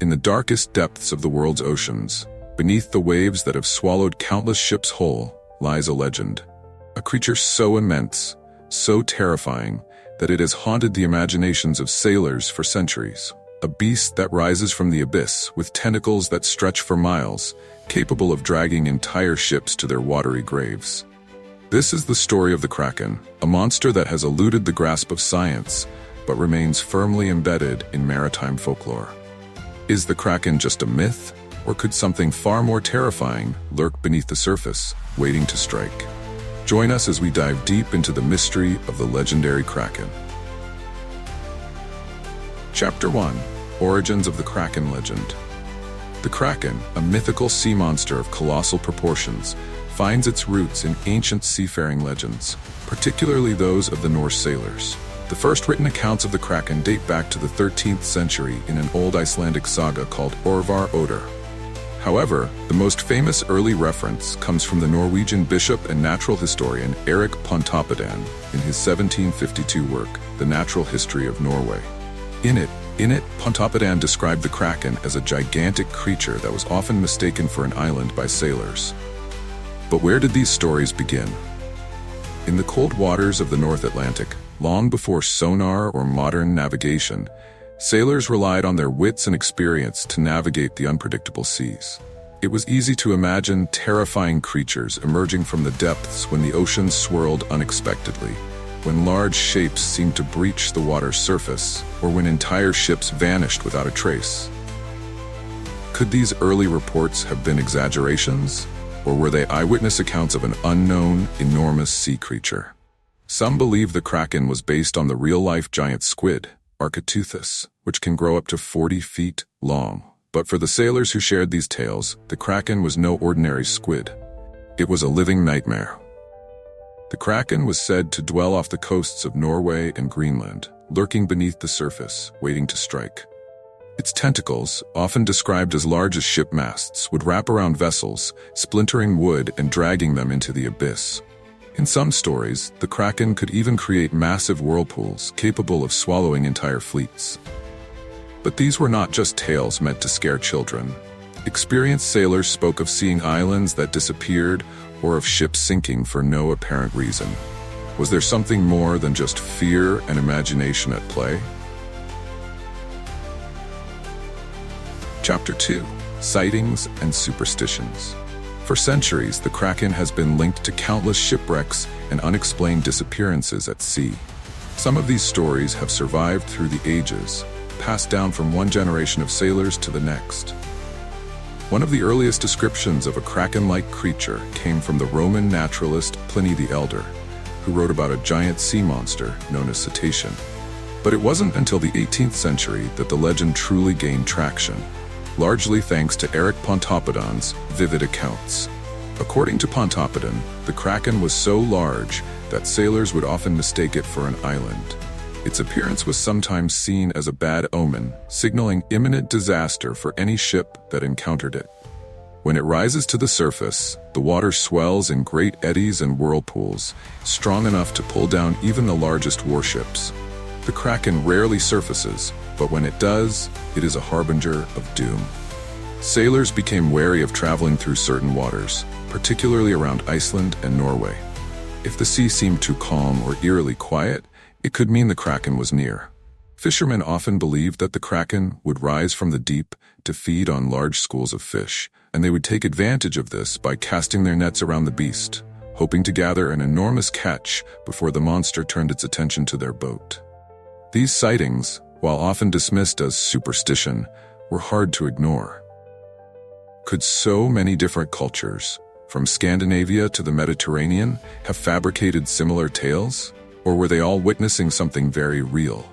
In the darkest depths of the world's oceans, beneath the waves that have swallowed countless ships whole, lies a legend. A creature so immense, so terrifying, that it has haunted the imaginations of sailors for centuries. A beast that rises from the abyss with tentacles that stretch for miles, capable of dragging entire ships to their watery graves. This is the story of the Kraken, a monster that has eluded the grasp of science, but remains firmly embedded in maritime folklore. Is the Kraken just a myth, or could something far more terrifying lurk beneath the surface, waiting to strike? Join us as we dive deep into the mystery of the legendary Kraken. Chapter 1. Origins of the Kraken Legend. The Kraken, a mythical sea monster of colossal proportions, finds its roots in ancient seafaring legends, particularly those of the Norse sailors. The first written accounts of the Kraken date back to the 13th century in an old Icelandic saga called Orvar Odr. However, the most famous early reference comes from the Norwegian bishop and natural historian Erik Pontoppidan in his 1752 work, The Natural History of Norway. In it, Pontoppidan described the Kraken as a gigantic creature that was often mistaken for an island by sailors. But where did these stories begin? In the cold waters of the North Atlantic, long before sonar or modern navigation, sailors relied on their wits and experience to navigate the unpredictable seas. It was easy to imagine terrifying creatures emerging from the depths when the ocean swirled unexpectedly, when large shapes seemed to breach the water's surface, or when entire ships vanished without a trace. Could these early reports have been exaggerations, or were they eyewitness accounts of an unknown, enormous sea creature? Some believe the Kraken was based on the real-life giant squid, Architeuthis, which can grow up to 40 feet long. But for the sailors who shared these tales, the Kraken was no ordinary squid. It was a living nightmare. The Kraken was said to dwell off the coasts of Norway and Greenland, lurking beneath the surface, waiting to strike. Its tentacles, often described as large as ship masts, would wrap around vessels, splintering wood and dragging them into the abyss. In some stories, the Kraken could even create massive whirlpools capable of swallowing entire fleets. But these were not just tales meant to scare children. Experienced sailors spoke of seeing islands that disappeared or of ships sinking for no apparent reason. Was there something more than just fear and imagination at play? Chapter 2. Sightings and Superstitions. For centuries, the Kraken has been linked to countless shipwrecks and unexplained disappearances at sea. Some of these stories have survived through the ages, passed down from one generation of sailors to the next. One of the earliest descriptions of a Kraken-like creature came from the Roman naturalist Pliny the Elder, who wrote about a giant sea monster known as cetacean. But it wasn't until the 18th century that the legend truly gained traction, largely thanks to Erik Pontoppidan's vivid accounts. According to Pontoppidan, the Kraken was so large that sailors would often mistake it for an island. Its appearance was sometimes seen as a bad omen, signaling imminent disaster for any ship that encountered it. When it rises to the surface, the water swells in great eddies and whirlpools, strong enough to pull down even the largest warships. The Kraken rarely surfaces, but when it does, it is a harbinger of doom. Sailors became wary of traveling through certain waters, particularly around Iceland and Norway. If the sea seemed too calm or eerily quiet, it could mean the Kraken was near. Fishermen often believed that the Kraken would rise from the deep to feed on large schools of fish, and they would take advantage of this by casting their nets around the beast, hoping to gather an enormous catch before the monster turned its attention to their boat. These sightings, while often dismissed as superstition, were hard to ignore. Could so many different cultures, from Scandinavia to the Mediterranean, have fabricated similar tales? Or were they all witnessing something very real?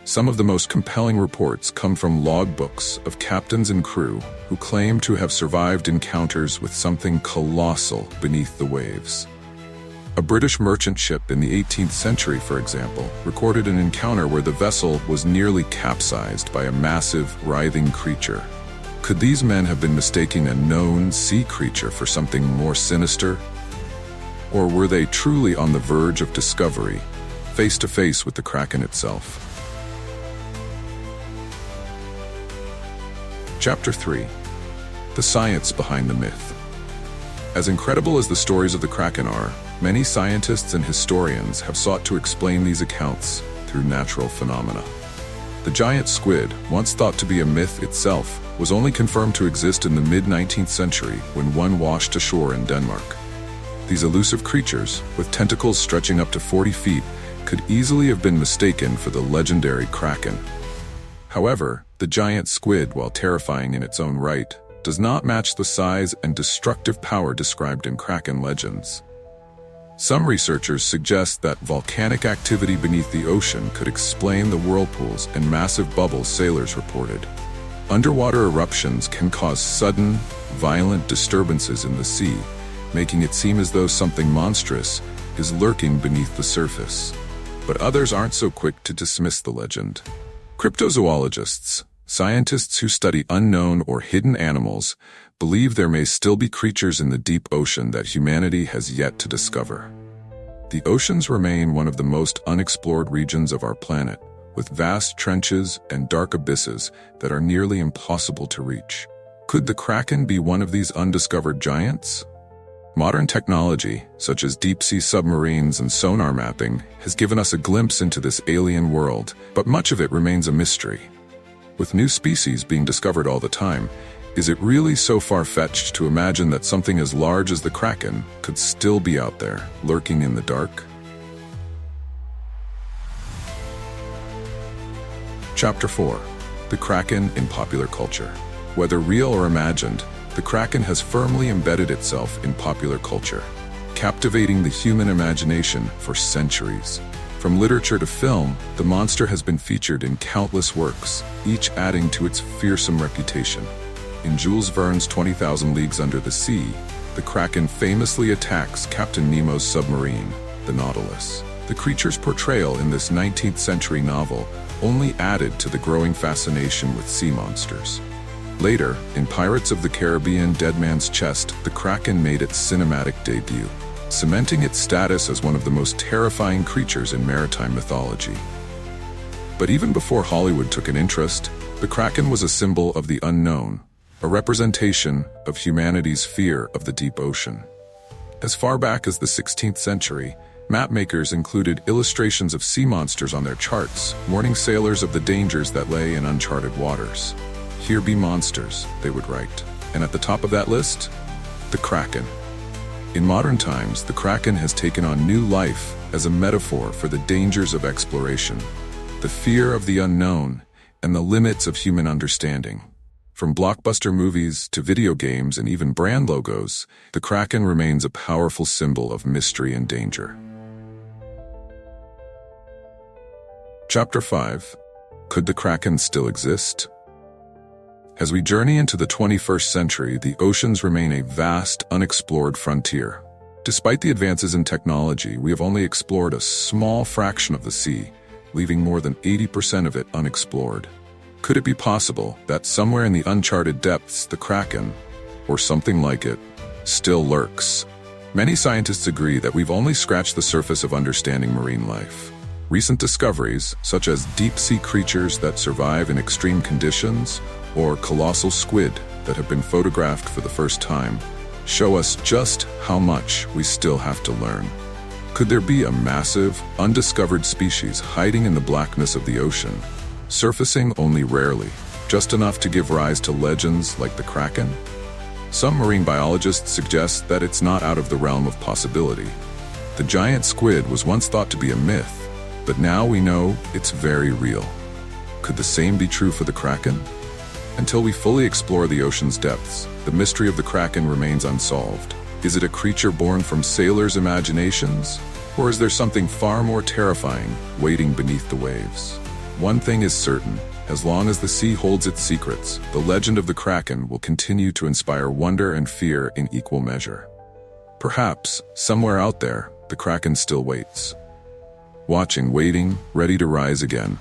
Some of the most compelling reports come from logbooks of captains and crew who claim to have survived encounters with something colossal beneath the waves. A British merchant ship in the 18th century, for example, recorded an encounter where the vessel was nearly capsized by a massive, writhing creature. Could these men have been mistaking a known sea creature for something more sinister? Or were they truly on the verge of discovery, face to face with the Kraken itself? Chapter 3. The science behind the myth. As incredible as the stories of the Kraken are, many scientists and historians have sought to explain these accounts through natural phenomena. The giant squid, once thought to be a myth itself, was only confirmed to exist in the mid-19th century when one washed ashore in Denmark. These elusive creatures, with tentacles stretching up to 40 feet, could easily have been mistaken for the legendary Kraken. However, the giant squid, while terrifying in its own right, does not match the size and destructive power described in Kraken legends. Some researchers suggest that volcanic activity beneath the ocean could explain the whirlpools and massive bubbles sailors reported. Underwater eruptions can cause sudden, violent disturbances in the sea, making it seem as though something monstrous is lurking beneath the surface. But others aren't so quick to dismiss the legend. Cryptozoologists, scientists who study unknown or hidden animals, believe there may still be creatures in the deep ocean that humanity has yet to discover. The oceans remain one of the most unexplored regions of our planet, with vast trenches and dark abysses that are nearly impossible to reach. Could the Kraken be one of these undiscovered giants? Modern technology, such as deep-sea submarines and sonar mapping, has given us a glimpse into this alien world, but much of it remains a mystery. With new species being discovered all the time, is it really so far-fetched to imagine that something as large as the Kraken could still be out there, lurking in the dark? Chapter 4. The Kraken in popular culture. Whether real or imagined, the Kraken has firmly embedded itself in popular culture, captivating the human imagination for centuries. From literature to film, the monster has been featured in countless works, each adding to its fearsome reputation. In Jules Verne's 20,000 Leagues Under the Sea, the Kraken famously attacks Captain Nemo's submarine, the Nautilus. The creature's portrayal in this 19th century novel only added to the growing fascination with sea monsters. Later, in Pirates of the Caribbean: Dead Man's Chest, the Kraken made its cinematic debut, cementing its status as one of the most terrifying creatures in maritime mythology. But even before Hollywood took an interest, the Kraken was a symbol of the unknown, a representation of humanity's fear of the deep ocean. As far back as the 16th century, mapmakers included illustrations of sea monsters on their charts, warning sailors of the dangers that lay in uncharted waters. "Here be monsters," they would write. And at the top of that list, the Kraken. In modern times, the Kraken has taken on new life as a metaphor for the dangers of exploration, the fear of the unknown, and the limits of human understanding. From blockbuster movies to video games and even brand logos, the Kraken remains a powerful symbol of mystery and danger. Chapter 5. Could the Kraken still exist? As we journey into the 21st century, the oceans remain a vast, unexplored frontier. Despite the advances in technology, we have only explored a small fraction of the sea, leaving more than 80% of it unexplored. Could it be possible that somewhere in the uncharted depths, the Kraken, or something like it, still lurks? Many scientists agree that we've only scratched the surface of understanding marine life. Recent discoveries, such as deep-sea creatures that survive in extreme conditions, or colossal squid that have been photographed for the first time, show us just how much we still have to learn. Could there be a massive, undiscovered species hiding in the blackness of the ocean, surfacing only rarely, just enough to give rise to legends like the Kraken? Some marine biologists suggest that it's not out of the realm of possibility. The giant squid was once thought to be a myth, but now we know it's very real. Could the same be true for the Kraken? Until we fully explore the ocean's depths, the mystery of the Kraken remains unsolved. Is it a creature born from sailors' imaginations? Or is there something far more terrifying waiting beneath the waves? One thing is certain: as long as the sea holds its secrets, the legend of the Kraken will continue to inspire wonder and fear in equal measure. Perhaps, somewhere out there, the Kraken still waits. Watching, waiting, ready to rise again.